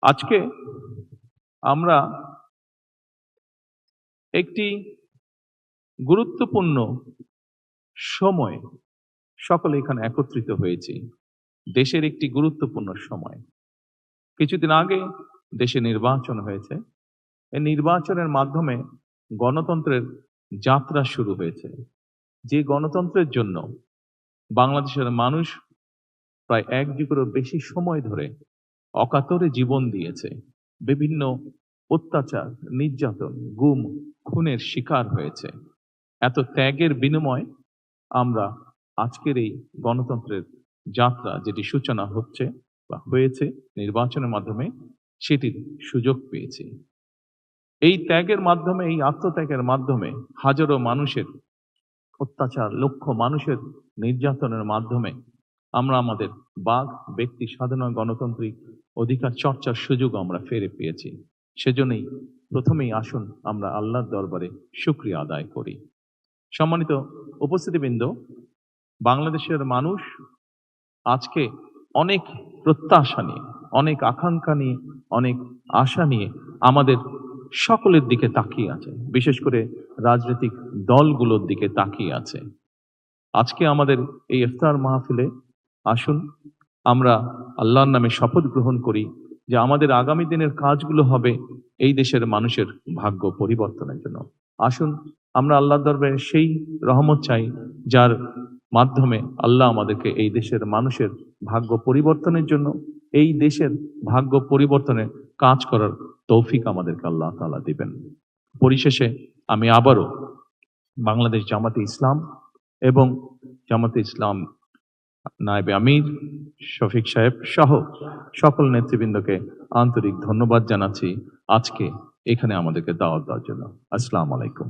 আজকে আমরা একটি গুরুত্বপূর্ণ সময় সকলে এখানে একত্রিত হয়েছি। দেশের একটি গুরুত্বপূর্ণ সময়। কিছুদিন আগে দেশে নির্বাচন হয়েছে। এই নির্বাচনের মাধ্যমে গণতন্ত্রের যাত্রা শুরু হয়েছে। যে গণতন্ত্রের জন্য বাংলাদেশের মানুষ প্রায় ১ যুগেরও বেশি সময় ধরে অকাতরে জীবন দিয়েছে, বিভিন্ন অত্যাচার, নির্যাতন, গুম, খুনের শিকার হয়েছে। এত ত্যাগের বিনিময়ে আমরা আজকের এই গণতন্ত্রের যাত্রা যেটি সূচনা হচ্ছে বা হয়েছে নির্বাচনের মাধ্যমে, সেটির সুযোগ পেয়েছি। এই ত্যাগের মাধ্যমে, এই আত্মত্যাগের মাধ্যমে হাজারো মানুষের অত্যাচার, লক্ষ মানুষের নির্যাতনের মাধ্যমে আমরা আমাদের বাক, ব্যক্তি স্বাধীনতা, গণতান্ত্রিক অধিকার চর্চার সুযোগ আমরা ফিরে পেয়েছি। সেজন্যই প্রথমেই আসুন আমরা আল্লাহর দরবারে শুকরিয়া আদায় করি। সম্মানিত উপস্থিতিবৃন্দ, বাংলাদেশের মানুষ আজকে অনেক প্রত্যাশা নিয়ে, অনেক আকাঙ্ক্ষা নিয়ে, অনেক আশা নিয়ে আমাদের সকলের দিকে তাকিয়ে আছে, বিশেষ করে রাজনৈতিক দলগুলোর দিকে তাকিয়ে আছে। আজকে আমাদের এই ইফতার মাহফিলে আসুন আমরা আল্লাহর নামে শপথ গ্রহণ করি যে আমাদের আগামী দিনের কাজগুলো হবে এই দেশের মানুষের ভাগ্য পরিবর্তনের জন্য। আসুন আমরা আল্লাহর দরবারে সেই রহমত চাই যার মাধ্যমে আল্লাহ আমাদেরকে এই দেশের মানুষের ভাগ্য পরিবর্তনের জন্য, এই দেশের ভাগ্য পরিবর্তনে কাজ করার তৌফিক আমাদেরকে আল্লাহ তাআলা দিবেন। পরিশেষে আমি আবারও বাংলাদেশ জামাতে ইসলাম এবং জামাতে ইসলাম নায়েবে আমির শফিক সাহেব সহ সকল নেতৃবৃন্দকে আন্তরিক ধন্যবাদ জানাচ্ছি আজকে এখানে আমাদেরকে দাওয়াত দেওয়ার জন্য। আসসালামু আলাইকুম।